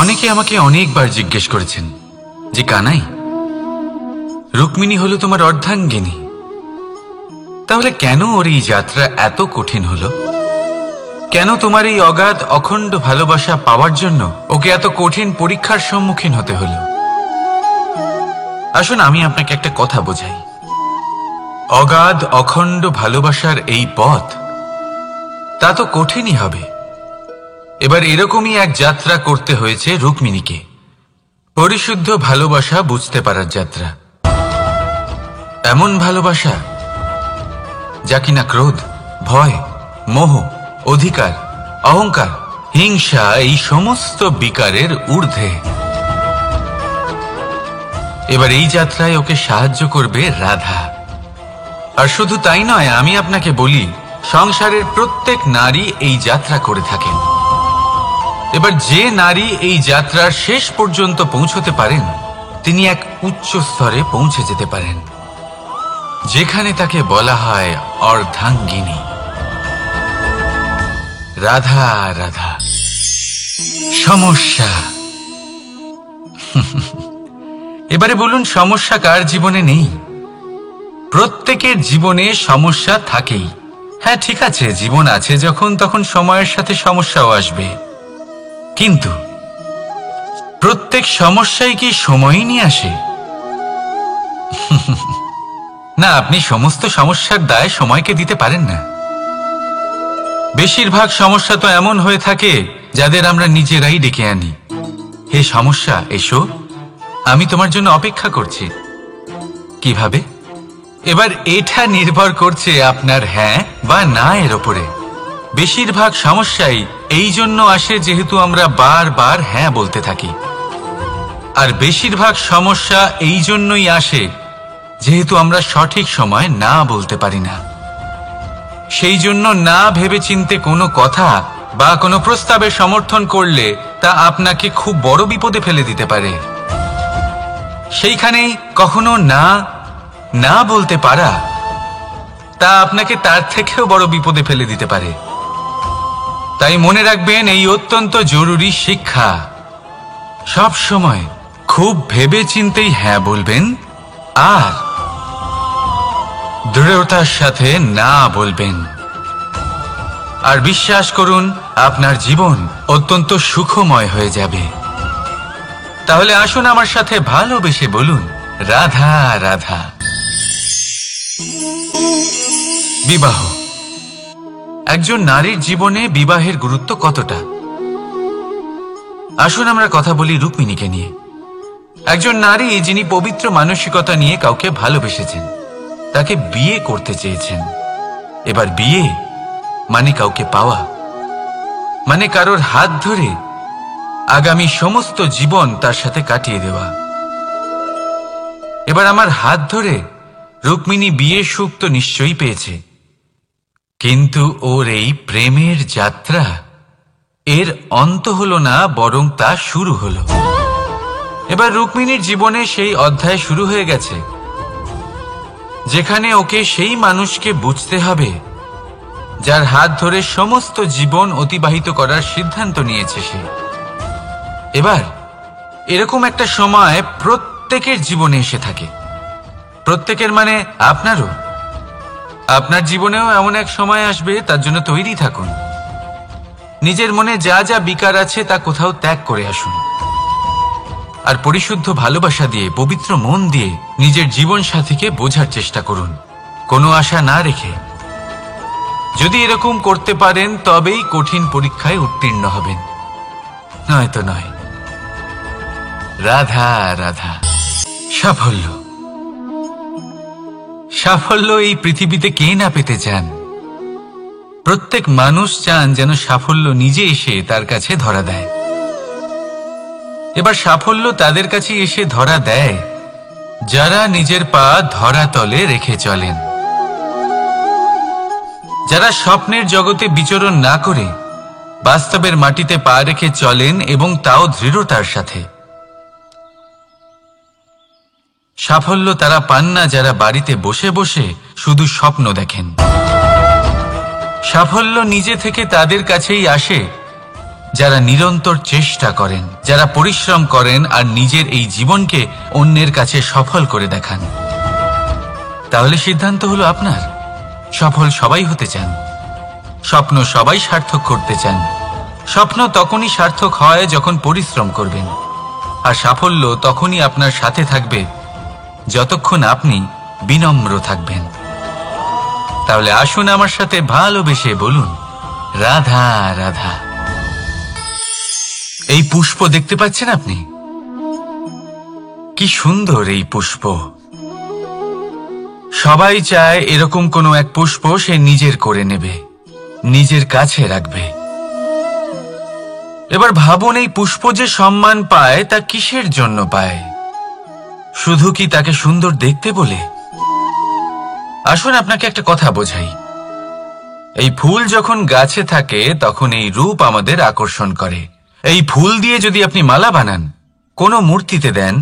অনেকে আমাকে অনেকবার জিজ্ঞেস করেছেন যে কানাই, রুক্মিণী হলো তোমার অর্ধাঙ্গিনী, তাহলে কেন ওর এই যাত্রা এত কঠিন হলো? কেন তোমার এই অগাধ অখণ্ড ভালোবাসা পাওয়ার জন্য ওকে এত কঠিন পরীক্ষার সম্মুখীন হতে হলো? আসুন আমি আপনাকে একটা কথা বোঝাই। অগাধ অখণ্ড ভালোবাসার এই পথ তা তো কঠিনই হবে। এবার এরকমই এক যাত্রা করতে হয়েছে রুক্মিণীকে, পরিশুদ্ধ ভালোবাসা বুঝতে পারার যাত্রা। এমন ভালোবাসা যা কিনা ক্রোধ, ভয়, মোহ, অধিকার, অহংকার, হিংসা এই সমস্ত বিকারের ঊর্ধ্বে। এবার এই যাত্রায় ওকে সাহায্য করবে রাধা। আর শুধু তাই নয়, আমি আপনাকে বলি, সংসারের প্রত্যেক নারী এই যাত্রা করে থাকেন। এবার যে নারী এই যাত্রার শেষ পর্যন্ত পৌঁছতে পারেন, তিনি এক উচ্চ স্তরে পৌঁছে যেতে পারেন, যেখানে তাকে বলা হয় অর্ধাঙ্গিনী। রাধা রাধা। সমস্যা। এবারে বলুন, সমস্যা কার জীবনে নেই? প্রত্যেকের জীবনে সমস্যা থাকেই। হ্যাঁ ঠিক আছে, জীবন আছে যখন, তখন সময়ের সাথে সমস্যাও আসবে। কিন্তু প্রত্যেক সমস্যাই কি সময়ই নিয়ে আসে? না, আপনি সমস্ত সমস্যার দায় সময়কে দিতে পারেন না। বেশিরভাগ সমস্যা তো এমন হয়ে থাকে যাদের আমরা নিজেরাই ডেকে আনি। হে সমস্যা, এসো, আমি তোমার জন্য অপেক্ষা করছি। কিভাবে? এবার এটা নির্ভর করছে আপনার হ্যাঁ বা না এর ওপরে। বেশিরভাগ সমস্যাই এই জন্য আসে যেহেতু আমরা বারবার হ্যাঁ বলতে থাকি, আর বেশিরভাগ সমস্যা এই জন্যই আসে যেহেতু আমরা সঠিক সময় না বলতে পারি না। সেই জন্য না ভেবেচিন্তে কোনো কথা বা কোনো প্রস্তাবের সমর্থন করলে তা আপনাকে খুব বড় বিপদে ফেলে দিতে পারে। সেইখানেই কখনো না না বলতে পারা তা আপনাকে তার থেকেও বড় বিপদে ফেলে দিতে পারে। তাই মনে রাখবেন এই অত্যন্ত জরুরি শিক্ষা, সব সময় খুব ভেবে চিন্তেই হ্যাঁ বলবেন আর দৃঢ়তার সাথে না বলবেন। আর বিশ্বাস করুন, আপনার জীবন অত্যন্ত সুখময় হয়ে যাবে। তাহলে আসুন আমার সাথে ভালোবেসে বলুন, রাধা রাধা। বিবাহ। একজন নারীর জীবনে বিবাহের গুরুত্ব কতটা? আসুন আমরা কথা বলি রুক্মিণীকে নিয়ে। একজন নারী যিনি পবিত্র মানসিকতা নিয়ে কাউকে ভালোবেসেছেন, তাকে বিয়ে করতে চেয়েছেন। এবার বিয়ে মানে কাউকে পাওয়া, মানে কারোর হাত ধরে আগামী সমস্ত জীবন তার সাথে কাটিয়ে দেওয়া। এবার আমার হাত ধরে রুক্মিণী বিয়ের সুখ তো নিশ্চয়ই পেয়েছে, কিন্তু ওর এই প্রেমের যাত্রা এর অন্ত হলো না, বরং তা শুরু হলো। এবার রুক্মিণীর জীবনে সেই অধ্যায় শুরু হয়ে গেছে যেখানে ওকে সেই মানুষকে বুঝতে হবে যার হাত ধরে সমস্ত জীবন অতিবাহিত করার সিদ্ধান্ত নিয়েছে সে। এবার এরকম একটা সময় প্রত্যেকের জীবনে এসে থাকে। প্রত্যেকের মানে আপনারও। আপনার জীবনেও এমন এক সময় আসবে, তার জন্য তৈরি থাকুন। নিজের মনে যা যা বিকার আছে তা কোথাও ত্যাগ করে আসুন, আর পরিশুদ্ধ ভালোবাসা দিয়ে, পবিত্র মন দিয়ে নিজের জীবন সাথীকে বোঝার চেষ্টা করুন, কোনো আশা না রেখে। যদি এরকম করতে পারেন তবেই কঠিন পরীক্ষায় উত্তীর্ণ হবেন, নয়তো নয়। রাধা রাধা। সাফল্য। সাফল্য এই পৃথিবীতে কে না পেতে চান? প্রত্যেক মানুষ চান যেন সাফল্য নিজে এসে তার কাছে ধরা দেয়। এবার সাফল্য তাদের কাছে এসে ধরা দেয় যারা নিজের পা ধরাতলে রেখে চলেন, যারা স্বপ্নের জগতে বিচরণ না করে বাস্তবের মাটিতে পা রেখে চলেন, এবং তাও দৃঢ়তার সাথে। সাফল্য তারা পান না যারা বাড়িতে বসে বসে শুধু স্বপ্ন দেখেন। সাফল্য নিজে থেকে তাদের কাছেই আসে যারা নিরন্তর চেষ্টা করেন, যারা পরিশ্রম করেন আর নিজের এই জীবনকে অন্যের কাছে সফল করে দেখান। তাহলে সিদ্ধান্ত হলো আপনার। সফল সবাই হতে চান, স্বপ্ন সবাই সার্থক করতে চান। স্বপ্ন তখনই সার্থক হয় যখন পরিশ্রম করবেন, আর সাফল্য তখনই আপনার সাথে থাকবে যতক্ষণ আপনি বিনম্র থাকবেন। তাহলে আসুন আমার সাথে ভালোবেসে বলুন, রাধা রাধা। এই পুষ্প দেখতে পাচ্ছেন আপনি? কি সুন্দর এই পুষ্প। সবাই চায় এরকম কোনো এক পুষ্প সে নিজের করে নেবে, নিজের কাছে রাখবে। এবার ভাবুন, এই পুষ্প যে সম্মান পায় তা কিসের জন্য পায়? শুধু কি তাকে সুন্দর দেখতে বলে? আসুন আপনাকে একটা কথা বোঝাই। এই ফুল যখন গাছে থাকে তখন এই রূপ আমাদের আকর্ষণ করে। এই ফুল দিয়ে যদি আপনি মালা বানান, কোনো মূর্তিতে দেন,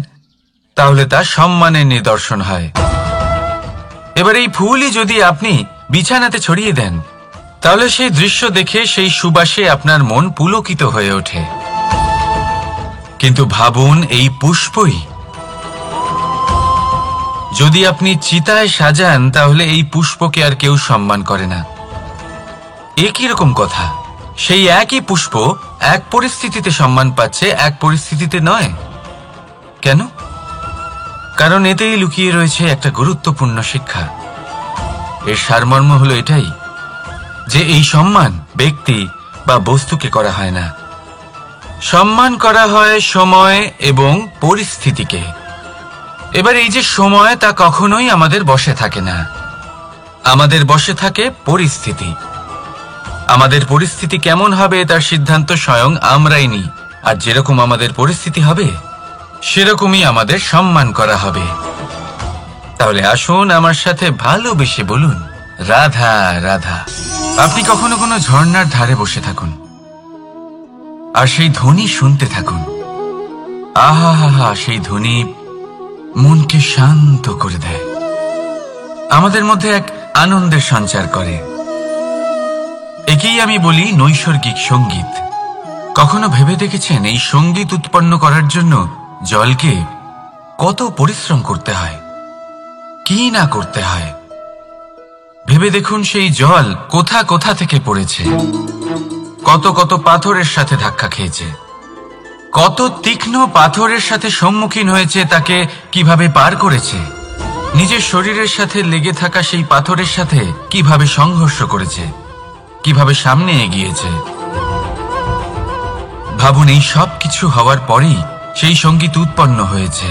তাহলে তা সম্মানের নিদর্শন হয়। এবার এই ফুলই যদি আপনি বিছানাতে ছড়িয়ে দেন, তাহলে সেই দৃশ্য দেখে সেই সুবাসে আপনার মন পুলকিত হয়ে ওঠে। কিন্তু ভাবুন, এই পুষ্পই যদি আপনি চিতায় সাজান, তাহলে এই পুষ্পকে আর কেউ সম্মান করে না। একই রকম কথা, সেই একই পুষ্প এক পরিস্থিতিতে সম্মান পাচ্ছে, এক পরিস্থিতিতে নয়। কেন? কারণ এতেই লুকিয়ে রয়েছে একটা গুরুত্বপূর্ণ শিক্ষা। এর সারমর্ম হলো এটাই যে এই সম্মান ব্যক্তি বা বস্তুকে করা হয় না, সম্মান করা হয় সময় এবং পরিস্থিতিকে। এবার এই যে সময়, তা কখনোই আমাদের বশে থাকে না। আমাদের বশে থাকে পরিস্থিতি। আমাদের পরিস্থিতি কেমন হবে তার সিদ্ধান্ত স্বয়ং আমরাই নিই, আর যেরকম আমাদের পরিস্থিতি হবে সেরকমই আমাদের সম্মান করা হবে। তাহলে আসুন আমার সাথে ভালোবেসে বলুন, রাধা রাধা। আপনি কখনো কোনো ঝর্ণার ধারে বসে থাকুন আর সেই ধ্বনি শুনতে থাকুন। আহা হা হা, সেই ধ্বনি মনকে শান্ত করে দেয়, আমাদের মধ্যে এক আনন্দের সঞ্চার করে। একেই আমি বলি নৈসর্গিক সঙ্গীত। কখনো ভেবে দেখেছেন এই সঙ্গীত উৎপন্ন করার জন্য জলকে কত পরিশ্রম করতে হয়, কি না করতে হয়? ভেবে দেখুন, সেই জল কোথা কোথা থেকে পড়েছে, কত কত পাথরের সাথে ধাক্কা খেয়েছে, কত তীক্ষ্ণ পাথরের সাথে সম্মুখীন হয়েছে, তাকে কিভাবে পার করেছে, নিজের শরীরের সাথে লেগে থাকা সেই পাথরের সাথে কিভাবে সংঘর্ষ করেছে, কিভাবে সামনে এগিয়েছে। ভাবুন, এই সব কিছু হওয়ার পরেই সেই সঙ্গীত উৎপন্ন হয়েছে।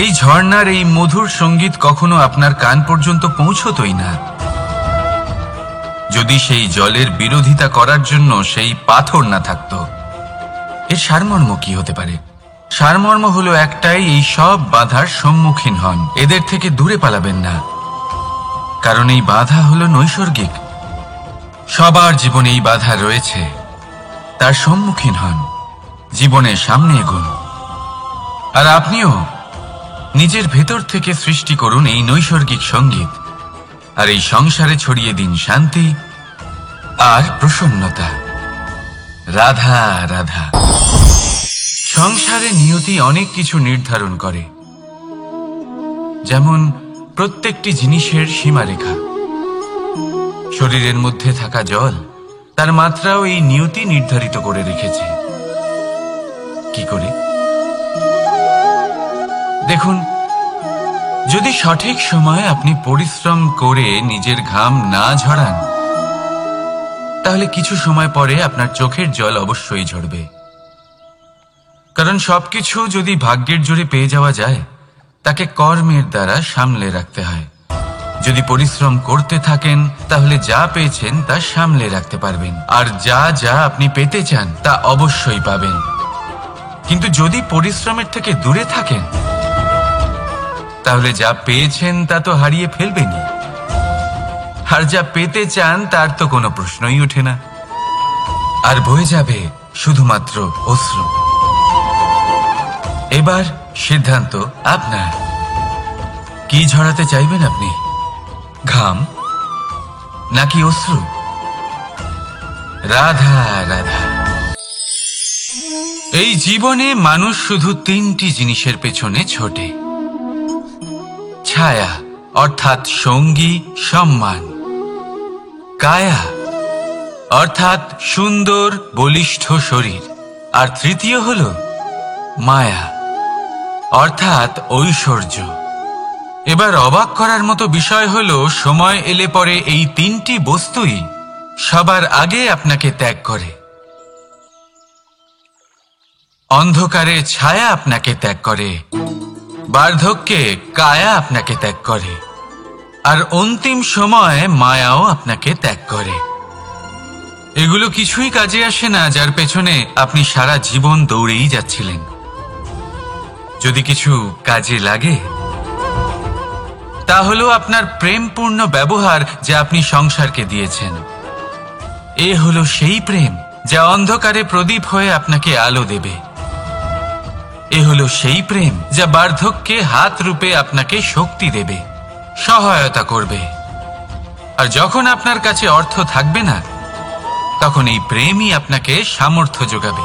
এই ঝর্ণার এই মধুর সঙ্গীত কখনো আপনার কান পর্যন্ত পৌঁছতই না যদি সেই জলের বিরোধিতা করার জন্য সেই পাথর না থাকতো। এর সারমর্ম কি হতে পারে? সারমর্ম হলো একটাই, এই সব বাধার সম্মুখীন হন, এদের থেকে দূরে পালাবেন না। কারণ এই বাধা হলো নৈসর্গিক, সবার জীবনে এই বাধা রয়েছে, তার সম্মুখীন হন, জীবনের সামনে এগোন। আর আপনিও নিজের ভেতর থেকে সৃষ্টি করুন এই নৈসর্গিক সঙ্গীত, আর এই সংসারে ছড়িয়ে দিন শান্তি আর প্রসন্নতা। রাধা রাধা। সংসারে নিয়তি অনেক কিছু নির্ধারণ করে, যেমন প্রত্যেকটি জিনিসের সীমারেখা। শরীরের মধ্যে থাকা জল, তার মাত্রাও এই নিয়তি নির্ধারিত করে রেখেছে। কি করে? দেখুন, যদি সঠিক সময়ে আপনি পরিশ্রম করে নিজের ঘাম না ঝরান, তাহলে কিছু সময় পরে আপনার চোখের জল অবশ্যই ঝরবে। কারণ সবকিছু যদি ভাগ্যের জোরে পেয়ে যাওয়া যায়, তাকে কর্মের দ্বারা সামলে রাখতে হয়। যদি পরিশ্রম করতে থাকেন, তাহলে যা পেয়েছেন তা সামলে রাখতে পারবেন, আর যা যা আপনি পেতে চান তা অবশ্যই পাবেন। কিন্তু যদি পরিশ্রমের থেকে দূরে থাকেন, তাহলে যা পেয়েছেন তা তো হারিয়ে ফেলবেনই, আর যা পেতে চান তার তো কোনো প্রশ্নই ওঠে না, আর বয়ে যাবে শুধুমাত্র অশ্রু। এবার সিদ্ধান্ত আপনার। কি ঝরাতে চাইবেন আপনি? ঘাম নাকি অশ্রু? রাধা রাধা। এই জীবনে মানুষ শুধু তিনটি জিনিসের পেছনে ছোটে: ছায়া অর্থাৎ সঙ্গী সম্মান, কায়া অর্থাৎ সুন্দর বলিষ্ঠ শরীর, আর তৃতীয় হল মায়া অর্থাৎ ঐশ্বর্য। এবার অবাক করার মতো বিষয় হল, সময় এলে পরে এই তিনটি বস্তুই সবার আগে আপনাকে ত্যাগ করে। অন্ধকারে ছায়া আপনাকে ত্যাগ করে, বার্ধক্যে কায়া আপনাকে ত্যাগ করে, আর অন্তিম সময়ে মায়াও আপনাকে ত্যাগ করে। এগুলো কিছুই কাজে আসে না যার পেছনে আপনি সারা জীবন দৌড়েই যাচ্ছিলেন। যদি কিছু কাজে লাগে তা হলো আপনার প্রেমপূর্ণ ব্যবহার যা আপনি সংসারকে দিয়েছেন। এ হলো সেই প্রেম যা অন্ধকারে প্রদীপ হয়ে আপনাকে আলো দেবে। এ হলো সেই প্রেম যা বার্ধক্যে হাত রূপে আপনাকে শক্তি দেবে, সহায়তা করবে। আর যখন আপনার কাছে অর্থ থাকবে না, তখন এই প্রেমই আপনাকে সামর্থ্য যোগাবে।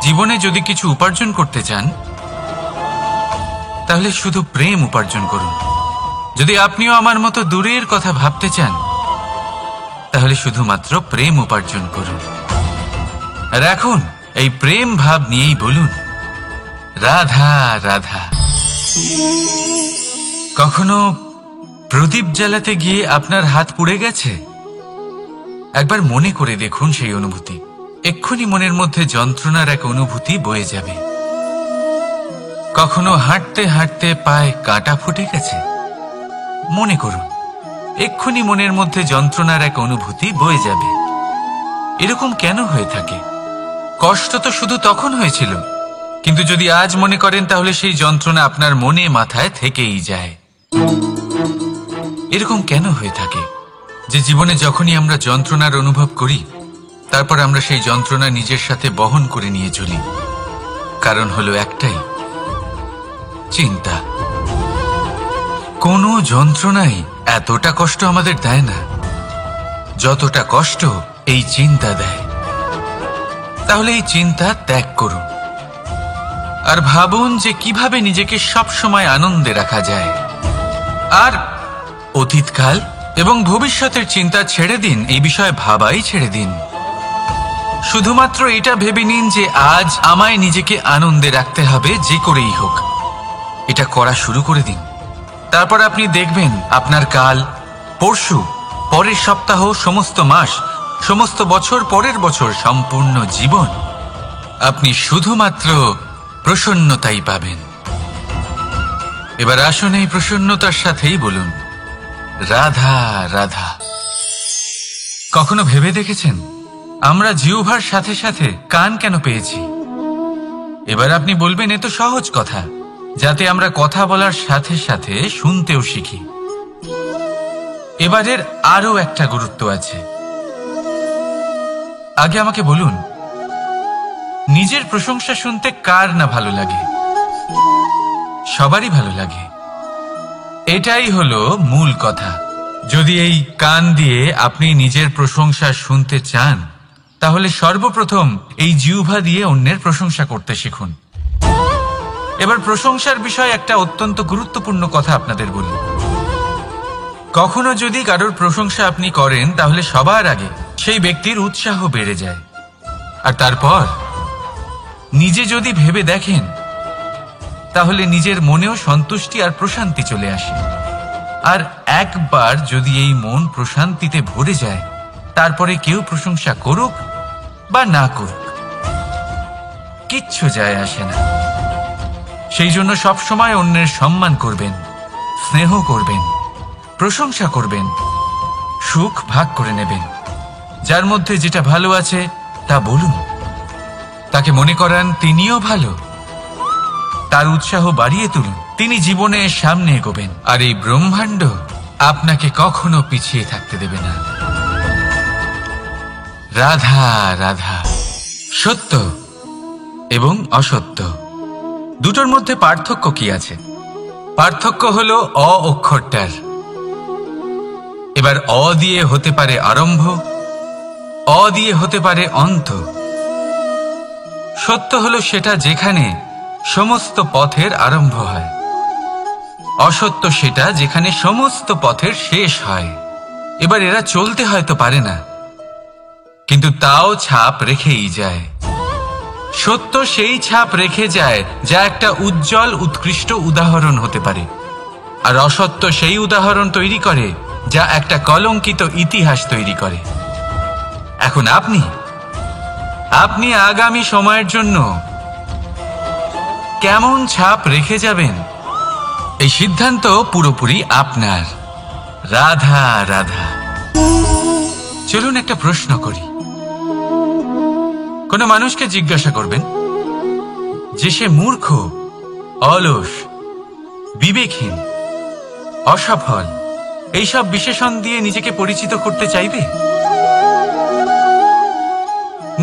জীবনে যদি কিছু উপার্জন করতে চান, তাহলে শুধু প্রেম উপার্জন করুন। যদি আপনিও আমার মতো দূরের কথা ভাবতে চান, তাহলে শুধুমাত্র প্রেম উপার্জন করুন। আর এখন এই প্রেম ভাব নিয়েই বলুন, রাধা রাধা। কখনো প্রদীপ জ্বালাতে গিয়ে আপনার হাত পুড়ে গেছে? একবার মনে করে দেখুন সেই অনুভূতি। এক্ষুনি মনের মধ্যে যন্ত্রণার এক অনুভূতি বয়ে যাবে। কখনো হাঁটতে হাঁটতে পায়ে কাঁটা ফুটে গেছে? মনে করুন, এক্ষুনি মনের মধ্যে যন্ত্রণার এক অনুভূতি বয়ে যাবে। এরকম কেন হয়ে থাকে? কষ্ট তো শুধু তখন হয়েছিল, কিন্তু যদি আজ মনে করেন তাহলে সেই যন্ত্রণা আপনার মনে মাথায় থেকেই যায়। এরকম কেন হয়ে থাকে যে জীবনে যখনই আমরা যন্ত্রণার অনুভব করি, তারপর আমরা সেই যন্ত্রণা নিজের সাথে বহন করে নিয়ে চলি? কারণ হলো একটাই, চিন্তা। কোনো যন্ত্রণাই এতটা কষ্ট আমাদের দেয় না যতটা কষ্ট এই চিন্তা দেয়। তাহলে এই চিন্তা ত্যাগ করুন আর ভাবুন যে কিভাবে নিজেকে সব সময় আনন্দে রাখা যায়। আর অতীতকাল এবং ভবিষ্যতের চিন্তা ছেড়ে দিন, এই বিষয়ে ভাবাই ছেড়ে দিন। শুধুমাত্র এটা ভেবে নিন যে আজ আমায় নিজেকে আনন্দে রাখতে হবে, যে করেই হোক। এটা করা শুরু করে দিন। তারপর আপনি দেখবেন আপনার কাল, পরশু, পরের সপ্তাহ, সমস্ত মাস, সমস্ত বছর, পরের বছর, সম্পূর্ণ জীবন আপনি শুধুমাত্র প্রসন্নতাই পাবেন। এবার আসুন এই প্রসন্নতার সাথেই বলুন, রাধা রাধা। কখনো ভেবে দেখেছেন আমরা জিহ্বার সাথে সাথে কান কেন পেয়েছি? এবার আপনি বলবেন, এ তো সহজ কথা, যাতে আমরা কথা বলার সাথে সাথে শুনতেও শিখি। এবারের আরো একটা গুরুত্ব আছে। আগে আমাকে বলুন, নিজের প্রশংসা শুনতে কার না ভালো লাগে? সবারই ভালো লাগে। এটাই হলো মূল কথা। যদি এই কান দিয়ে আপনি নিজের প্রশংসা শুনতে চান, তাহলে সর্বপ্রথম এই জিহ্বা দিয়ে অন্যের প্রশংসা করতে শিখুন। এবার প্রশংসার বিষয়ে একটা অত্যন্ত গুরুত্বপূর্ণ কথা আপনাদের বলি। কখনো যদি কারোর প্রশংসা আপনি করেন, তাহলে সবার আগে সেই ব্যক্তির উৎসাহ বেড়ে যায়। আর তারপর নিজে যদি ভেবে দেখেন, তাহলে নিজের মনেও সন্তুষ্টি আর প্রশান্তি চলে আসে। আর একবার যদি এই মন প্রশান্তিতে ভরে যায়, তারপরে কেউ প্রশংসা করুক বা না করুক, কিচ্ছু যায় আসে না। সেই জন্য সবসময় অন্যের সম্মান করবেন, স্নেহ করবেন, প্রশংসা করবেন, সুখ ভাগ করে নেবেন। যার মধ্যে যেটা ভালো আছে তা বলুন, তাকে মনে করান তিনিও ভালো, তার উৎসাহ বাড়িয়ে তুলুন। তিনি জীবনে সামনে এগোবেন, আর এই ব্রহ্মাণ্ড আপনাকে কখনো পিছিয়ে থাকতে দেবে না। রাধা রাধা। সত্য এবং অসত্য দুটোর মধ্যে পার্থক্য কি আছে? পার্থক্য হলো অ অক্ষরটার। এবার অ দিয়ে হতে পারে আরম্ভ, অ দিয়ে হতে পারে অন্ত। সত্য হলো সেটা যেখানে সমস্ত পথের আরম্ভ হয়, অসত্য সেটা যেখানে সমস্ত পথের শেষ হয়। এবার এরা চলতে হয়তো পারে না, কিন্তু তাও ছাপ রেখেই যায়। সত্য সেই ছাপ রেখে যায় যা একটা উজ্জ্বল উৎকৃষ্ট উদাহরণ হতে পারে, আর অসত্য সেই উদাহরণ তৈরি করে যা একটা কলঙ্কিত ইতিহাস তৈরি করে। এখন আপনি আগামী সময়ের জন্য কেমন ছাপ রেখে যাবেন, এই সিদ্ধান্ত পুরোপুরি আপনার। রাধা রাধা। চলুন একটা প্রশ্ন করি। কোনো মানুষকে জিজ্ঞাসা করবেন যে সে মূর্খ, অলস, বিবেকহীন, অসফল এইসব বিশেষণ দিয়ে নিজেকে পরিচিত করতে চাইবে?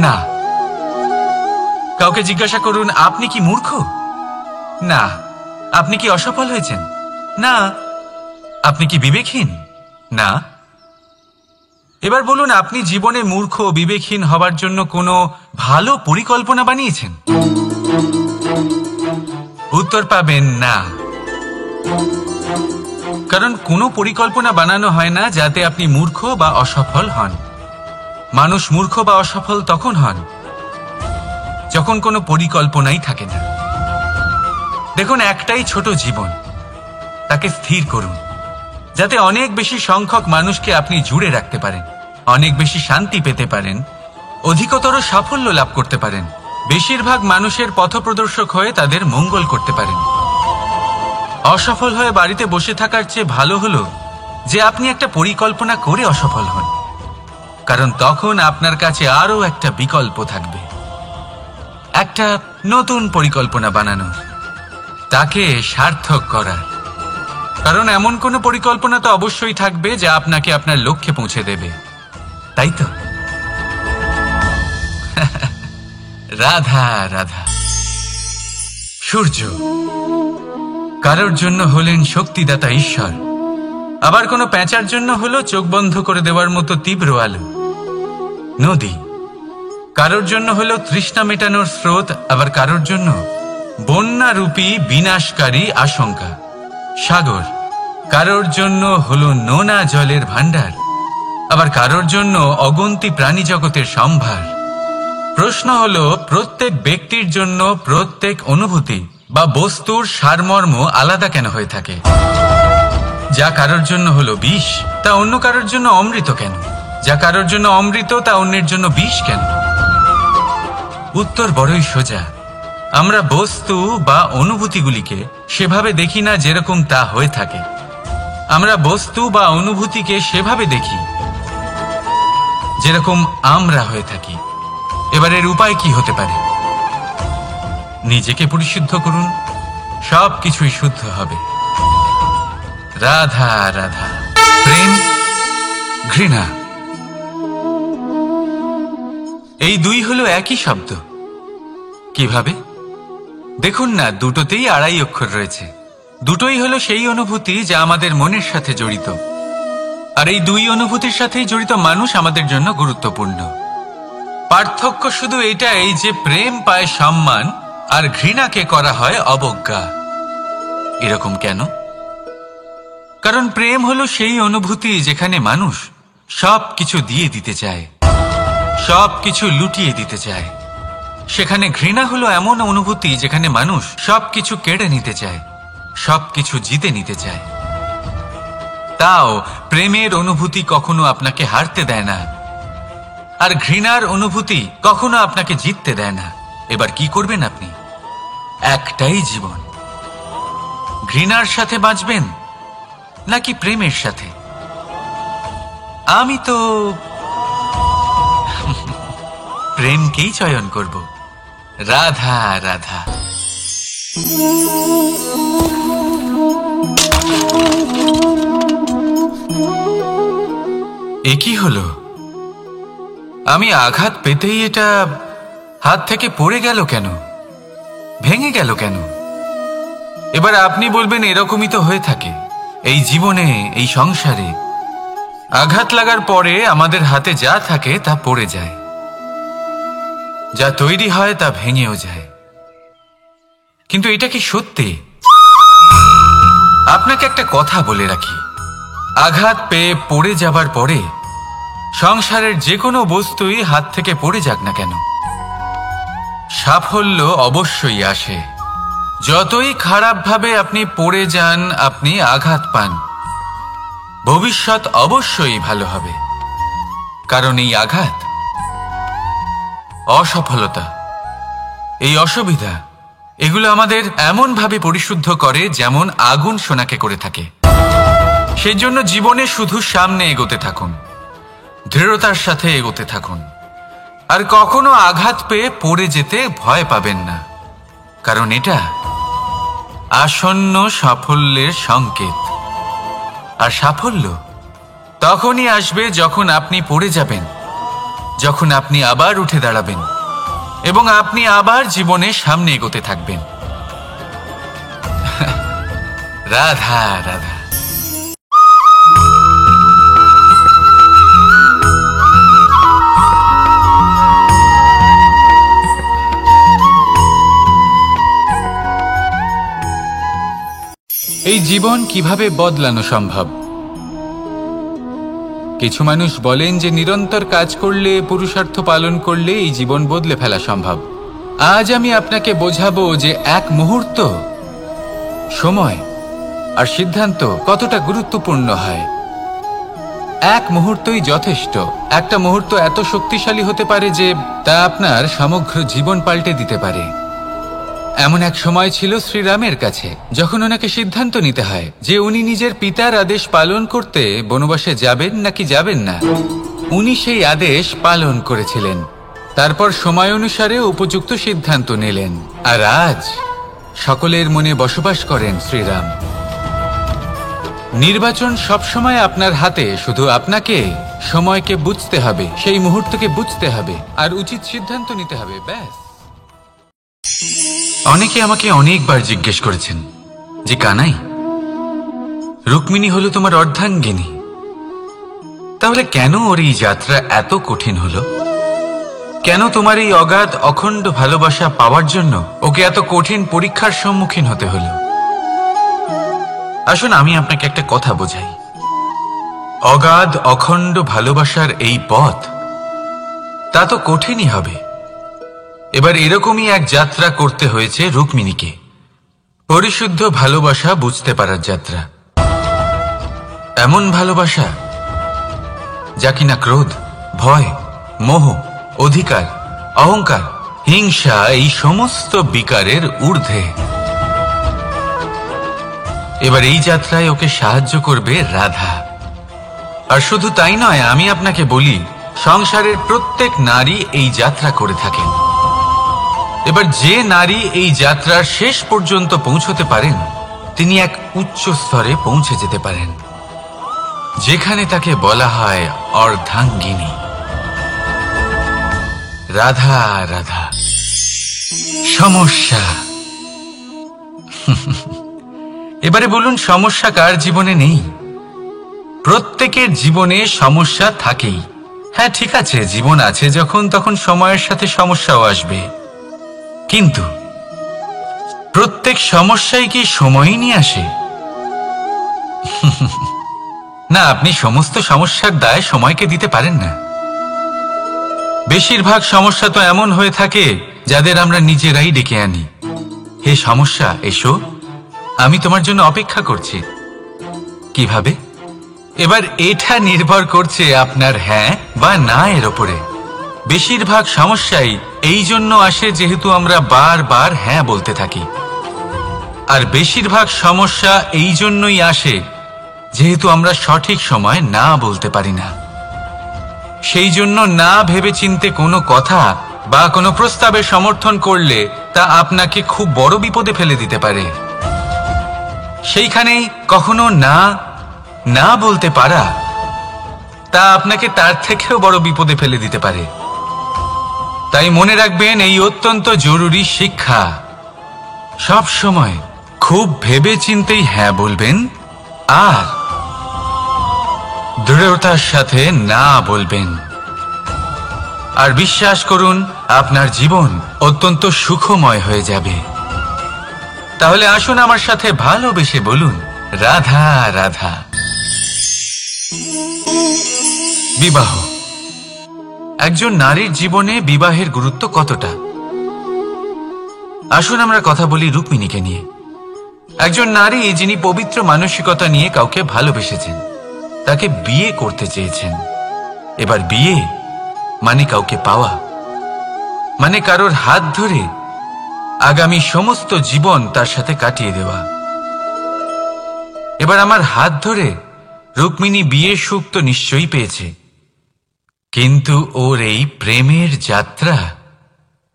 না। কাউকে জিজ্ঞাসা করুন আপনি কি মূর্খ? না। আপনি কি অসফল হয়েছেন? না। আপনি কি বিবেকহীন? না। এবার বলুন আপনি জীবনে মূর্খ ও বিবেকহীন হবার জন্য কোনো ভালো পরিকল্পনা বানিয়েছেন? উত্তর পাবেন না। কারণ কোনো পরিকল্পনা বানানো হয় না যাতে আপনি মূর্খ বা অসফল হন। মানুষ মূর্খ বা অসফল তখন হন যখন কোনো পরিকল্পনাই থাকে না। দেখুন, একটাই ছোট জীবন, তাকে স্থির করুন যাতে অনেক বেশি সংখ্যক মানুষকে আপনি জুড়ে রাখতে পারেন, অনেক বেশি শান্তি পেতে পারেন, অধিকতর সাফল্য লাভ করতে পারেন, বেশিরভাগ মানুষের পথপ্রদর্শক হয়ে তাদের মঙ্গল করতে পারেন। অসফল হয়ে বাড়িতে বসে থাকার চেয়ে ভালো হলো যে আপনি একটা পরিকল্পনা করে অসফল হন, কারণ তখন আপনার কাছে আরো একটা বিকল্প থাকবে, একটা নতুন পরিকল্পনা বানানোর, তাকে সার্থক করার। কারণ এমন কোনো পরিকল্পনা তো অবশ্যই থাকবে যা আপনাকে আপনার লক্ষ্যে পৌঁছে দেবে, তাই তো? রাধা রাধা। সূর্য কারোর জন্য হলেন শক্তিদাতা ঈশ্বর, আবার কোনো প্যাঁচার জন্য হলো চোখ বন্ধ করে দেওয়ার মতো তীব্র আলো। নদী কারোর জন্য হলো তৃষ্ণা মেটানোর স্রোত, আবার কারোর জন্য বন্যারূপী বিনাশকারী আশঙ্কা। সাগর কারোর জন্য হলো নোনা জলের ভাণ্ডার, আবার কারোর জন্য অগন্তি প্রাণী জগতের সম্ভার। প্রশ্ন হলো প্রত্যেক ব্যক্তির জন্য প্রত্যেক অনুভূতি বা বস্তুর সারমর্ম আলাদা কেন হয়ে থাকে? যা কারোর জন্য হলো বিষ তা অন্য কারোর জন্য অমৃত কেন? যা কারোর জন্য অমৃত তা অন্যের জন্য বিষ কেন? উত্তর বড়ই সোজা। আমরা বস্তু বা অনুভূতিগুলিকে সেভাবে দেখি না যেরকম তা হয়ে থাকে। আমরা বস্তু বা অনুভূতিকে সেভাবে দেখি যেরকম আমরা হয়ে থাকি। এবার এর উপায় কি হতে পারে? নিজেকে পরিশুদ্ধ করুন, সব কিছুই শুদ্ধ হবে। রাধা রাধা। প্রেম, ঘৃণা, এই দুই হলো একই শব্দ। কিভাবে? দেখুন না, দুটোতেই 2.5 অক্ষর রয়েছে। দুটোই হলো সেই অনুভূতি যা আমাদের মনের সাথে জড়িত, আর এই দুই অনুভূতির সাথেই জড়িত মানুষ আমাদের জন্য গুরুত্বপূর্ণ। পার্থক্য শুধু এটাই যে প্রেম পায় সম্মান আর ঘৃণাকে করা হয় অবজ্ঞা। এরকম কেন? কারণ প্রেম হলো সেই অনুভূতি যেখানে মানুষ সব কিছু দিয়ে দিতে চায়, সব কিছু লুটিয়ে দিতে চায়। সেখানে ঘৃণা হলো এমন অনুভূতি যেখানে মানুষ সবকিছু কেড়ে নিতে চায়, সবকিছু জিতে নিতে চায়। তাও প্রেমের অনুভূতি কখনো আপনাকে হারতে দেয় না, আর ঘৃণার অনুভূতি কখনো আপনাকে জিততে দেয় না। এবার কি করবেন আপনি? একটাই জীবন, ঘৃণার সাথে বাঁচবেন নাকি প্রেমের সাথে? আমি তো প্রেমকেই চয়ন করব। রাধা রাধা। এ কি হলো? আমি আঘাত পেতেই এটা হাত থেকে পড়ে গেল কেন? ভেঙে গেল কেন? এবার আপনি বলবেন এরকমই তো হয়ে থাকে এই জীবনে, এই সংসারে। আঘাত লাগার পরে আমাদের হাতে যা থাকে তা পড়ে যায়। যা তৈরি হয় তা ভেঙেও যায়। কিন্তু এটা কি সত্যি? আপনাকে একটা কথা বলে রাখি, আঘাত পেয়ে পড়ে যাবার পরে সংসারের যে কোনো বস্তুই হাত থেকে পড়ে যাক না কেন, সাফল্য অবশ্যই আসে। যতই খারাপভাবে আপনি পড়ে যান, আপনি আঘাত পান, ভবিষ্যৎ অবশ্যই ভালো হবে। কারণ এই আঘাত, অসফলতা, এই অসুবিধা, এগুলো আমাদের এমনভাবে পরিশুদ্ধ করে যেমন আগুন সোনাকে করে থাকে। সেই জন্য জীবনে শুধু সামনে এগোতে থাকুন, দৃঢ়তার সাথে এগোতে থাকুন, আর কখনো আঘাত পেয়ে পড়ে যেতে ভয় পাবেন না। কারণ এটা আসন্ন সাফল্যের সংকেত। আর সাফল্য তখনই আসবে যখন আপনি পড়ে যাবেন, যখন আপনি আবার উঠে দাঁড়াবেন এবং আপনি আবার জীবনে সামনে এগোতে থাকবেন। রাধা রাধা। এই জীবন কিভাবে বদলানো সম্ভব? কিছু মানুষ বলেন যে নিরন্তর কাজ করলে, পুরুষার্থ পালন করলে এই জীবন বদলে ফেলা সম্ভব। আজ আমি আপনাকে বোঝাবো যে এক মুহূর্ত, সময় আর সিদ্ধান্ত কতটা গুরুত্বপূর্ণ হয়। এক মুহূর্তই যথেষ্ট। একটা মুহূর্ত এত শক্তিশালী হতে পারে যে তা আপনার সমগ্র জীবন পাল্টে দিতে পারে। এমন এক সময় ছিল শ্রীরামের কাছে, যখন ওনাকে সিদ্ধান্ত নিতে হয় যে উনি নিজের পিতার আদেশ পালন করতে বনবাসে যাবেন নাকি যাবেন না। উনি সেই আদেশ পালন করেছিলেন, তারপর সময় অনুসারে উপযুক্ত সিদ্ধান্ত নিলেন। আর আজ সকলের মনে বসবাস করেন শ্রীরাম। নির্বাচন সবসময় আপনার হাতে, শুধু আপনাকে সময়কে বুঝতে হবে, সেই মুহূর্তকে বুঝতে হবে আর উচিত সিদ্ধান্ত নিতে হবে, ব্যাস। অনেকে আমাকে অনেকবার জিজ্ঞেস করেছেন যে কানাই, রুক্মিণী হলো তোমার অর্ধাঙ্গিনী, তাহলে কেন ওর এই যাত্রা এত কঠিন হলো? কেন তোমার এই অগাধ অখণ্ড ভালোবাসা পাওয়ার জন্য ওকে এত কঠিন পরীক্ষার সম্মুখীন হতে হলো? আসুন আমি আপনাকে একটা কথা বোঝাই। অগাধ অখণ্ড ভালোবাসার এই পথ, তা তো কঠিনই হবে। এবার এরকমই এক যাত্রা করতে হয়েছে রুক্মিণীকে, পরিশুদ্ধ ভালোবাসা বুঝতে পারার যাত্রা। এমন ভালোবাসা যা কিনা ক্রোধ, ভয়, মোহ, অধিকার, অহংকার, হিংসা এই সমস্ত বিকারের ঊর্ধ্বে। এবার এই যাত্রায় ওকে সাহায্য করবে রাধা। আর শুধু তাই নয়, আমি আপনাকে বলি, সংসারের প্রত্যেক নারী এই যাত্রা করে থাকেন। এবার যে নারী এই যাত্রার শেষ পর্যন্ত পৌঁছতে পারেন, তিনি এক উচ্চ স্তরে পৌঁছে যেতে পারেন, যেখানে তাকে বলা হয় অর্ধাঙ্গিনী। রাধা রাধা। সমস্যা। এবারে বলুন, সমস্যা কার জীবনে নেই? প্রত্যেকের জীবনে সমস্যা থাকেই। হ্যাঁ ঠিক আছে, জীবন আছে যখন, তখন সময়ের সাথে সমস্যাও আসবে। কিন্তু প্রত্যেক সমস্যাই কি সময়ই নিয়ে আসে? না, আপনি সমস্ত সমস্যার দায় সময়কে দিতে পারেন না। বেশিরভাগ সমস্যা তো এমন হয়ে থাকে যাদের আমরা নিজেরাই ডেকে আনি। হে সমস্যা, এসো, আমি তোমার জন্য অপেক্ষা করছি। কিভাবে? এবার এটা নির্ভর করছে আপনার হ্যাঁ বা না এর ওপরে। বেশিরভাগ সমস্যাই এই জন্য আসে যেহেতু আমরা বারবার হ্যাঁ বলতে থাকি, আর বেশিরভাগ সমস্যা এই জন্যই আসে যেহেতু আমরা সঠিক সময় না বলতে পারি না। সেই জন্য না ভেবেচিন্তে কোনো কথা বা কোনো প্রস্তাবে সমর্থন করলে তা আপনাকে খুব বড় বিপদে ফেলে দিতে পারে। সেইখানেই কখনো না না বলতে পারা, তা আপনাকে তার থেকেও বড় বিপদে ফেলে দিতে পারে। তাই মনে রাখবেন এই অত্যন্ত জরুরি শিক্ষা, সব সময় খুব ভেবেচিন্তেই হ্যাঁ বলবেন আর দৃঢ়তার সাথে না বলবেন। আর বিশ্বাস করুন, আপনার জীবন অত্যন্ত সুখময় হয়ে যাবে। তাহলে আসুন আমার সাথে ভালোবেসে বলুন, রাধা রাধা। বিবাহ। একজন নারীর জীবনে বিবাহের গুরুত্ব কতটা? আসুন আমরা কথা বলি রুক্মিণীকে নিয়ে। একজন নারী যিনি পবিত্র মানসিকতা নিয়ে কাউকে ভালোবেসেছেন, তাকে বিয়ে করতে চেয়েছেন। এবার বিয়ে মানে কাউকে পাওয়া, মানে কারোর হাত ধরে আগামী সমস্ত জীবন তার সাথে কাটিয়ে দেওয়া। এবার আমার হাত ধরে রুক্মিণী বিয়ের সুখ তো নিশ্চয়ই পেয়েছে, কিন্তু ওর এই প্রেমের যাত্রা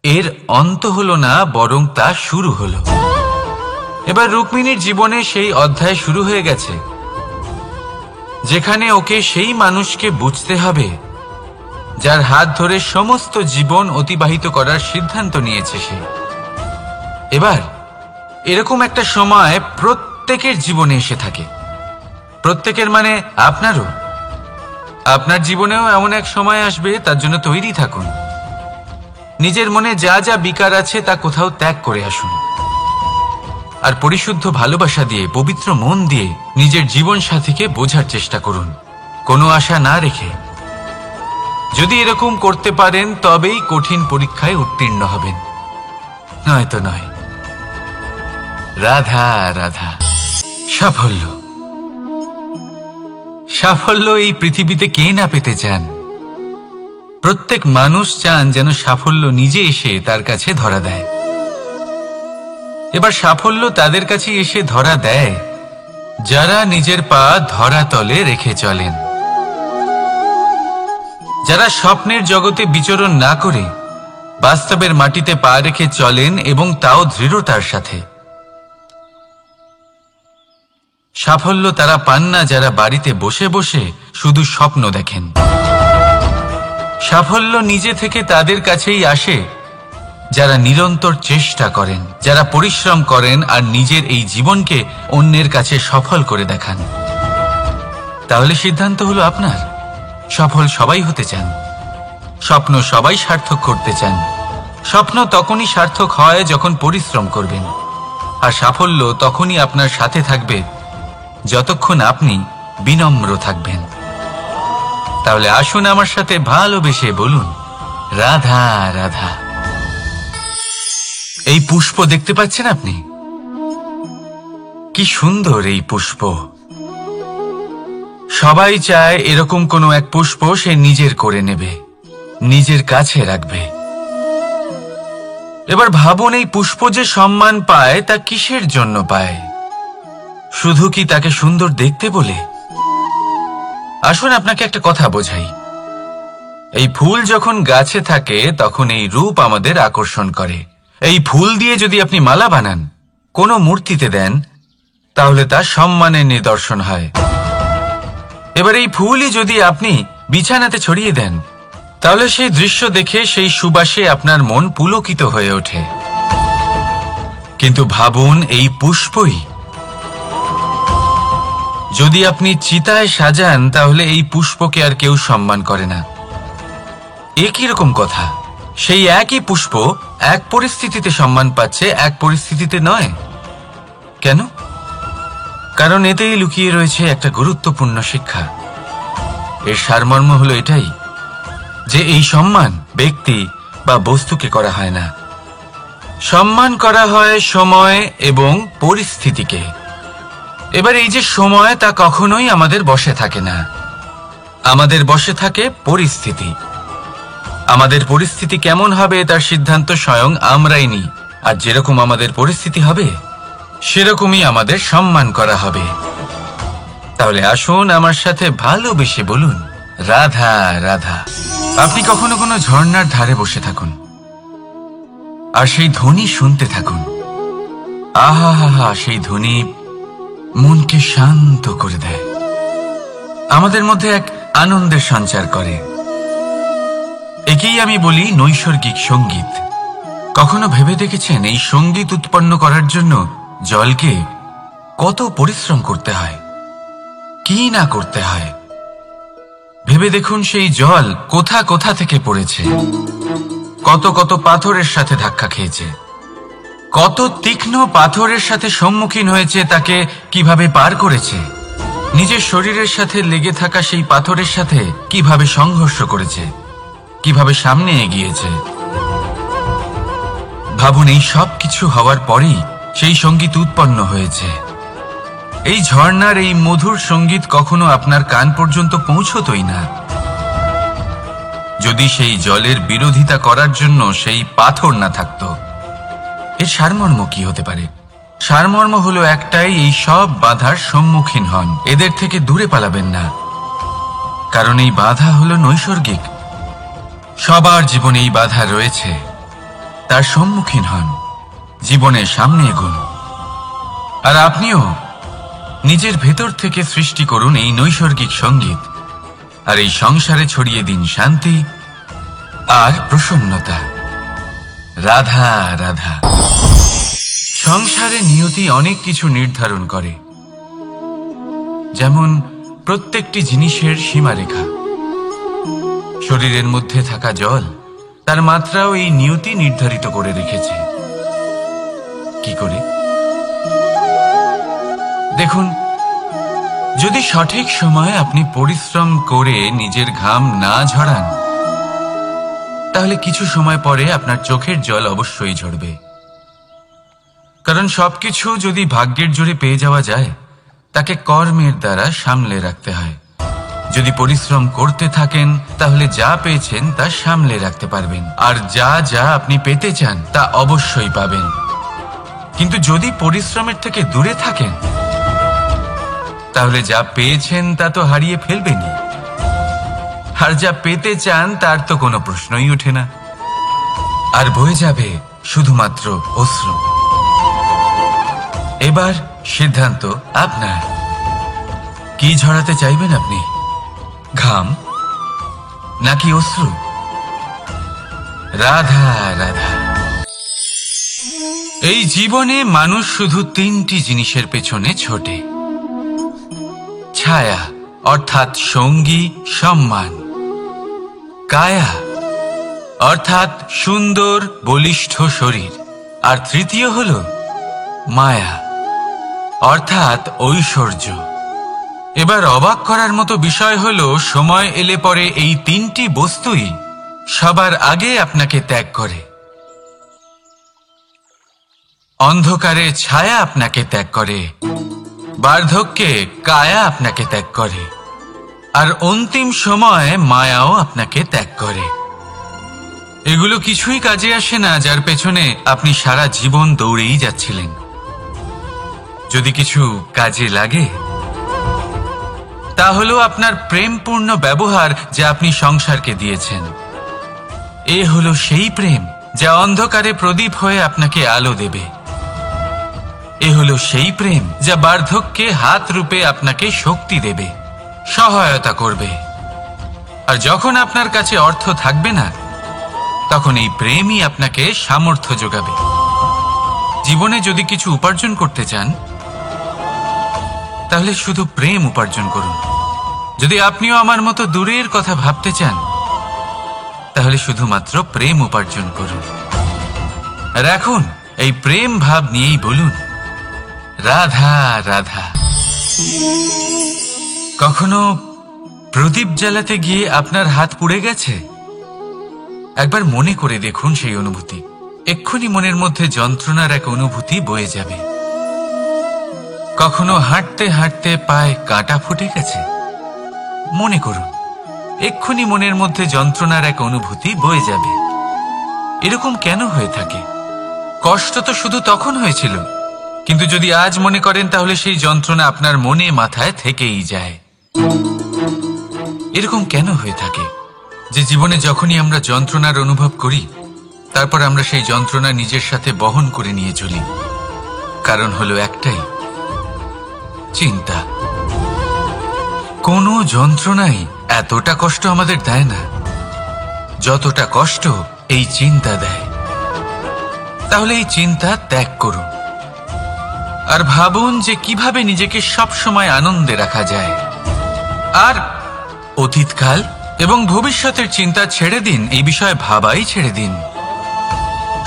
এর অন্ত হলো না, বরং তা শুরু হলো। এবার রুক্মিণীর জীবনে সেই অধ্যায় শুরু হয়ে গেছে যেখানে ওকে সেই মানুষকে বুঝতে হবে যার হাত ধরে সমস্ত জীবন অতিবাহিত করার সিদ্ধান্ত নিয়েছে সে। এবার এরকম একটা সময় প্রত্যেকের জীবনে এসে থাকে। প্রত্যেকের মানে আপনারও। আপনার জীবনেও এমন এক সময় আসবে, তার জন্য তৈরি থাকুন। নিজের মনে যা যা বিকার আছে তা কোথাও ত্যাগ করে আসুন, আর পরিশুদ্ধ ভালোবাসা দিয়ে, পবিত্র মন দিয়ে নিজের জীবন সাথীকে বোঝার চেষ্টা করুন, কোনো আশা না রেখে। যদি এরকম করতে পারেন তবেই কঠিন পরীক্ষায় উত্তীর্ণ হবেন, নয়তো নয়। রাধা রাধা। সাফল্য। সাফল্য এই পৃথিবীতে কে না পেতে চান? প্রত্যেক মানুষ চান যেন সাফল্য নিজে এসে তার কাছে ধরা দেয়। এবার সাফল্য তাদের কাছে এসে ধরা দেয় যারা নিজের পা ধরাতলে রেখে চলেন, যারা স্বপ্নের জগতে বিচরণ না করে বাস্তবের মাটিতে পা রেখে চলেন, এবং তাও দৃঢ়তার সাথে। সাফল্য তারা পান না যারা বাড়িতে বসে বসে শুধু স্বপ্ন দেখেন। সাফল্য নিজে থেকে তাদের কাছেই আসে যারা নিরন্তর চেষ্টা করেন, যারা পরিশ্রম করেন আর নিজের এই জীবনকে অন্যের কাছে সফল করে দেখান। তাহলে সিদ্ধান্ত হলো আপনার। সফল সবাই হতে চান, স্বপ্ন সবাই সার্থক করতে চান। স্বপ্ন তখনই সার্থক হয় যখন পরিশ্রম করবেন, আর সাফল্য তখনই আপনার সাথে থাকবে যতক্ষণ আপনি বিনম্র থাকবেন। তাহলে আসুন আমার সাথে ভালোবেসে বলুন, রাধা রাধা। এই পুষ্প দেখতে পাচ্ছেন আপনি? কি সুন্দর এই পুষ্প। সবাই চায় এরকম কোনো এক পুষ্প সে নিজের করে নেবে, নিজের কাছে রাখবে। এবার ভাবুন, এই পুষ্প যে সম্মান পায় তা কিসের জন্য পায়? শুধু কি তাকে সুন্দর দেখতে বলে? আসুন আপনাকে একটা কথা বোঝাই। এই ফুল যখন গাছে থাকে তখন এই রূপ আমাদের আকর্ষণ করে। এই ফুল দিয়ে যদি আপনি মালা বানান, কোনো মূর্তিতে দেন, তাহলে তা সম্মানের নিদর্শন হয়। এবার এই ফুলই যদি আপনি বিছানাতে ছড়িয়ে দেন, তাহলে সেই দৃশ্য দেখে সেই সুবাসে আপনার মন পুলকিত হয়ে ওঠে। কিন্তু ভাবুন, এই পুষ্পই যদি আপনি চিতায় সাজান, তাহলে এই পুষ্পকে আর কেউ সম্মান করে না। একই রকম কথা, সেই একই পুষ্প এক পরিস্থিতিতে সম্মান পাচ্ছে, এক পরিস্থিতিতে নয়। কেন? কারণ এতেই লুকিয়ে রয়েছে একটা গুরুত্বপূর্ণ শিক্ষা। এর সারমর্ম হলো এটাই যে এই সম্মান ব্যক্তি বা বস্তুকে করা হয় না, সম্মান করা হয় সময় এবং পরিস্থিতিকে। এবার এই যে সময়, তা কখনোই আমাদের বশে থাকে না। আমাদের বশে থাকে পরিস্থিতি। আমাদের পরিস্থিতি কেমন হবে তার সিদ্ধান্ত স্বয়ং আমরাই নিই, আর যেরকম আমাদের পরিস্থিতি হবে সেরকমই আমাদের সম্মান করা হবে। তাহলে আসুন আমার সাথে ভালোবেসে বলুন, রাধা রাধা। আপনি কখনো কোনো ঝর্ণার ধারে বসে থাকুন আর সেই ধ্বনি শুনতে থাকুন। আহা হা হা, সেই ধ্বনি মনকে শান্ত করে দেয়, আমাদের মধ্যে এক আনন্দের সঞ্চার করে। একেই আমি বলি নৈসর্গিক সঙ্গীত। কখনো ভেবে দেখেছেন এই সঙ্গীত উৎপন্ন করার জন্য জলকে কত পরিশ্রম করতে হয়, কি না করতে হয়? ভেবে দেখুন সেই জল কোথা কোথা থেকে পড়েছে। কত কত পাথরের সাথে ধাক্কা খেয়েছে, কত তীক্ষ্ণ পাথরের সাথে সম্মুখীন হয়েছে, তাকে কিভাবে পার করেছে, নিজের শরীরের সাথে লেগে থাকা সেই পাথরের সাথে কিভাবে সংঘর্ষ করেছে, কিভাবে সামনে এগিয়েছে। ভাবুন, এই সব কিছু হওয়ার পরেই সেই সঙ্গীত উৎপন্ন হয়েছে। এই ঝর্ণার এই মধুর সঙ্গীত কখনো আপনার কান পর্যন্ত পৌঁছতই না যদি সেই জলের বিরোধিতা করার জন্য সেই পাথর না থাকত। এর সারমর্ম কি হতে পারে? সারমর্ম হলো একটাই, এই সব বাধার সম্মুখীন হন, এদের থেকে দূরে পালাবেন না, কারণ এই বাধা হলো নৈসর্গিক। সবার জীবনে এই বাধা রয়েছে, তার সম্মুখীন হন, জীবনের সামনে এগোন। আর আপনিও নিজের ভেতর থেকে সৃষ্টি করুন এই নৈসর্গিক সঙ্গীত, আর এই সংসারে ছড়িয়ে দিন শান্তি আর প্রসন্নতা। রাধা রাধা। সংসারে নিয়তি অনেক কিছু নির্ধারণ করে, যেমন প্রত্যেকটি জিনিসের সীমারেখা। শরীরের মধ্যে থাকা জল, তার মাত্রাও এই নিয়তি নির্ধারিত করে রেখেছে। কি করে? দেখুন, যদি সঠিক সময়ে আপনি পরিশ্রম করে নিজের ঘাম না ঝরান, তাহলে কিছু সময় পরে আপনার চোখের জল অবশ্যই ঝরবে। কারণ সবকিছু যদি ভাগ্যের জোরে পেয়ে যাওয়া যায়, তাকে কর্মের দ্বারা সামলে রাখতে হয়। যদি পরিশ্রম করতে থাকেন, তাহলে যা পেয়েছেন তা সামলে রাখতে পারবেন, আর যা যা আপনি পেতে চান তা অবশ্যই পাবেন। কিন্তু যদি পরিশ্রমের থেকে দূরে থাকেন, তাহলে যা পেয়েছেন তা তো হারিয়ে ফেলবেনই, আর যা পেতে চান তার তো কোনো প্রশ্নই ওঠে না, আর বয়ে যাবে শুধুমাত্র অশ্রু। এবার সিদ্ধান্ত আপনার। কি ঝরাতে চাইবেন আপনি? ঘাম নাকি অশ্রু? রাধা রাধা। এই জীবনে মানুষ শুধু তিনটি জিনিসের পেছনে ছোটে: ছায়া অর্থাৎ সঙ্গী সম্মান, কায়া অর্থাৎ সুন্দর বলিষ্ঠ শরীর, আর তৃতীয় হল মায়া অর্থাৎ ঐশ্বর্য। এবার অবাক করার মতো বিষয় হলো, সময় এলে পরে এই তিনটি বস্তুই সবার আগে আপনাকে ত্যাগ করে। অন্ধকারে ছায়া আপনাকে ত্যাগ করে, বার্ধক্যে কায়া আপনাকে ত্যাগ করে, আর অন্তিম সময়ে মায়াও আপনাকে ত্যাগ করে। এগুলো কিছুই কাজে আসে না যার পেছনে আপনি সারা জীবন দৌড়েই যাচ্ছিলেন। যদি কিছু কাজে লাগে, তা হলো আপনার প্রেমপূর্ণ ব্যবহার যা আপনি সংসারকে দিয়েছেন। এ হলো সেই প্রেম যা অন্ধকারে প্রদীপ হয়ে আপনাকে আলো দেবে। এ হলো সেই প্রেম যা বার্ধক্যে হাত রূপে আপনাকে শক্তি দেবে, সহায়তা করবে। আর যখন আপনার কাছে অর্থ থাকবে না, তখন এই প্রেমই আপনাকে সামর্থ্য যোগাবে। জীবনে যদি কিছু উপার্জন করতে চান, তাহলে শুধু প্রেম উপার্জন করুন। যদি আপনিও আমার মতো দূরের কথা ভাবতে চান, তাহলে শুধুমাত্র প্রেম উপার্জন করুন। আর এখন এই প্রেম ভাব নিয়েই বলুন, রাধা রাধা। কখনো প্রদীপ জ্বালাতে গিয়ে আপনার হাত পুড়ে গেছে? একবার মনে করে দেখুন সেই অনুভূতি। এক্ষুনি মনের মধ্যে যন্ত্রণার এক অনুভূতি বয়ে যাবে। কখনো হাঁটতে হাঁটতে পায়ে কাঁটা ফুটে গেছে? মনে করুন, এক্ষুনি মনের মধ্যে যন্ত্রণার এক অনুভূতি বয়ে যাবে। এরকম কেন হয়ে থাকে? কষ্ট তো শুধু তখন হয়েছিল, কিন্তু যদি আজ মনে করেন, তাহলে সেই যন্ত্রণা আপনার মনে মাথায় থেকেই যায়। এরকম কেন হয়ে থাকে যে জীবনে যখনই আমরা যন্ত্রণার অনুভব করি, তারপর আমরা সেই যন্ত্রণা নিজের সাথে বহন করে নিয়ে চলি? কারণ হলো একটাই, চিন্তা। কোনো যন্ত্রণাই এতটা কষ্ট আমাদের দেয় না যতটা কষ্ট এই চিন্তা দেয়। তাহলে এই চিন্তা ত্যাগ করুন, আর ভাবুন যে কিভাবে নিজেকে সবসময় আনন্দে রাখা যায়। আর অতীতকাল এবং ভবিষ্যতের চিন্তা ছেড়ে দিন, এই বিষয়ে ভাবাই ছেড়ে দিন।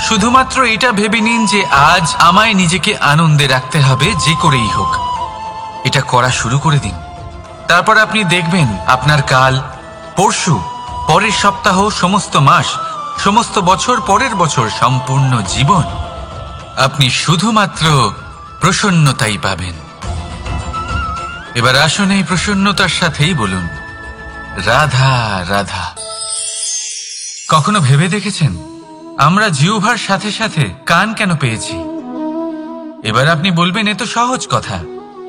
শুধুমাত্র এটা ভেবে নিন যে আজ আমায় নিজেকে আনন্দে রাখতে হবে, যে করেই হোক। এটা করা শুরু করে দিন। তারপর আপনি দেখবেন আপনার কাল, পরশু, পরের সপ্তাহ, সমস্ত মাস, সমস্ত বছর, পরের বছর, সম্পূর্ণ জীবন আপনি শুধুমাত্র প্রসন্নতাই পাবেন। এবার আসুন এই প্রসন্নতার সাথেই বলুন, রাধা রাধা। কখনো ভেবে দেখেছেন আমরা জিহ্বার সাথে সাথে কান কেন পেয়েছি? এবার আপনি বলবেন, এ তো সহজ কথা,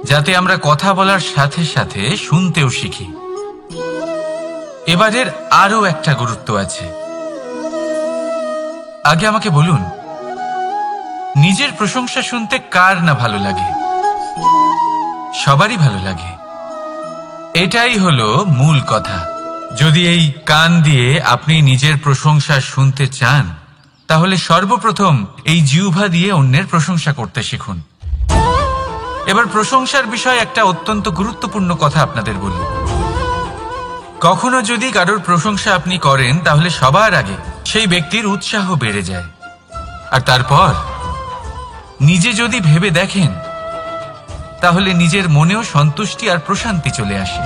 যাতে আমরা কথা বলার সাথে সাথে শুনতেও শিখি। এবারের আরো একটা গুরুত্ব আছে। আগে আমাকে বলুন, নিজের প্রশংসা শুনতে কার না ভালো লাগে? সবারই ভালো লাগে। এটাই হলো মূল কথা। যদি এই কান দিয়ে আপনি নিজের প্রশংসা শুনতে চান, তাহলে সর্বপ্রথম এই জিহ্বা দিয়ে অন্যের প্রশংসা করতে শিখুন। এবার প্রশংসার বিষয়ে একটা অত্যন্ত গুরুত্বপূর্ণ কথা আপনাদের বলি। কখনো যদি কারোর প্রশংসা আপনি করেন, তাহলে সবার আগে সেই ব্যক্তির উৎসাহ বেড়ে যায়। আর তারপর নিজে যদি ভেবে দেখেন, তাহলে নিজের মনেও সন্তুষ্টি আর প্রশান্তি চলে আসে।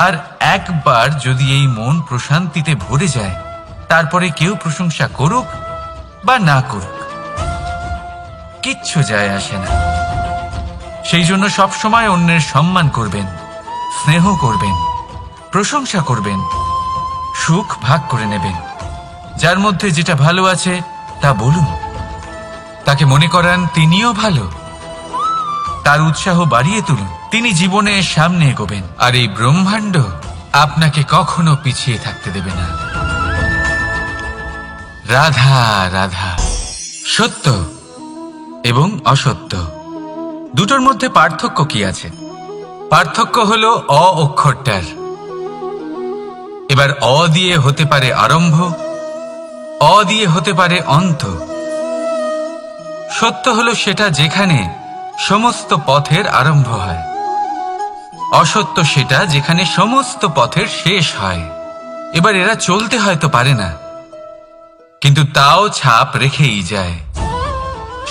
আর একবার যদি এই মন প্রশান্তিতে ভরে যায়, তারপরে কেউ প্রশংসা করুক বা না করুক, কিচ্ছু যায় আসে না। সেই জন্য সবসময় অন্যের সম্মান করবেন, স্নেহ করবেন, প্রশংসা করবেন, সুখ ভাগ করে নেবেন। যার মধ্যে যেটা ভালো আছে তা বলুন, তাকে মনে করান তিনিও ভালো, তার উৎসাহ বাড়িয়ে তুলুন। তিনি জীবনে সামনে এগোবেন, আর এই ব্রহ্মাণ্ড আপনাকে কখনো পিছিয়ে থাকতে দেবে না। রাধা রাধা। সত্য এবং অসত্য দুটোর মধ্যে পার্থক্য কি আছে? পার্থক্য হলো অ অক্ষরটার। এবার অ দিয়ে হতে পারে আরম্ভ, অ দিয়ে হতে পারে অন্ত। সত্য হলো সেটা যেখানে সমস্ত পথের আরম্ভ হয়, অসত্য সেটা যেখানে সমস্ত পথের শেষ হয়। এবার এরা চলতে হয়তো পারে না, কিন্তু তাও ছাপ রেখেই যায়।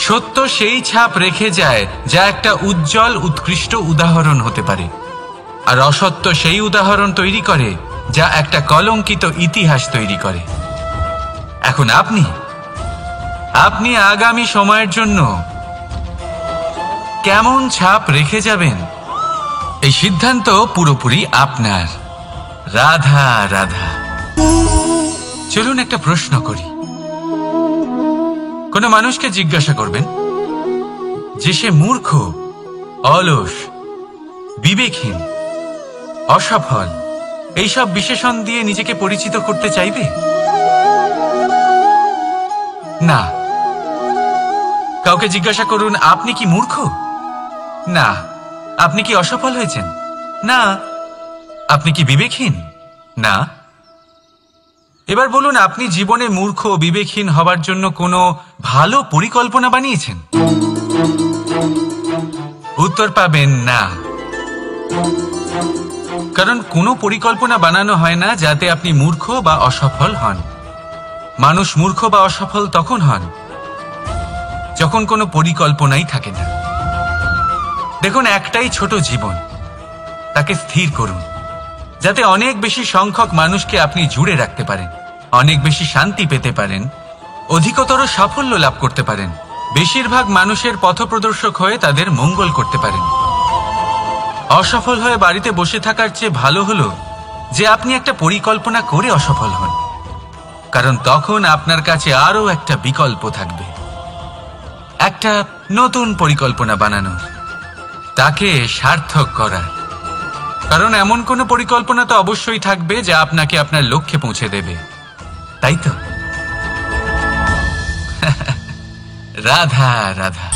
সত্য সেই ছাপ রেখে যায় যা একটা উজ্জ্বল উৎকৃষ্ট উদাহরণ হতে পারে, আর অসত্য সেই উদাহরণ তৈরি করে যা একটা কলঙ্কিত ইতিহাস তৈরি করে। এখন আপনি আগামী সময়ের জন্য কেমন ছাপ রেখে যাবেন, এই সিদ্ধান্ত পুরোপুরি আপনার। রাধা রাধা। চলুন একটা প্রশ্ন করি। কোন মানুষকে জিজ্ঞাসা করবেন যে সে মূর্খ, অলস, বিবেকহীন, অসফল, এইসব বিশেষণ দিয়ে নিজেকে পরিচিত করতে চাইবে? না। কাউকে জিজ্ঞাসা করুন, আপনি কি মূর্খ? না। আপনি কি অসফল হয়েছেন? না। আপনি কি বিবেকহীন? না। এবার বলুন, আপনি জীবনে মূর্খ ও বিবেকহীন হবার জন্য কোনো ভালো পরিকল্পনা বানিয়েছেন? উত্তর পাবেন না। কারণ কোনো পরিকল্পনা বানানো হয় না যাতে আপনি মূর্খ বা অসফল হন। মানুষ মূর্খ বা অসফল তখন হন যখন কোনো পরিকল্পনাই থাকে না। দেখুন, একটাই ছোট জীবন, তাকে স্থির করুন যাতে অনেক বেশি সংখ্যক মানুষকে আপনি জুড়ে রাখতে পারেন, অনেক বেশি শান্তি পেতে পারেন, অধিকতর সাফল্য লাভ করতে পারেন, বেশিরভাগ মানুষের পথপ্রদর্শক হয়ে তাদের মঙ্গল করতে পারেন। অসফল হয়ে বাড়িতে বসে থাকার চেয়ে ভালো হলো যে আপনি একটা পরিকল্পনা করে অসফল হন, কারণ তখন আপনার কাছে আরো একটা বিকল্প থাকবে, একটা নতুন পরিকল্পনা বানানোর, তাকে সার্থক করার। কারণ এমন কোনো পরিকল্পনা তো অবশ্যই থাকবে যা আপনাকে আপনার লক্ষ্যে পৌঁছে দেবে, তাই তো? রাধা রাধা।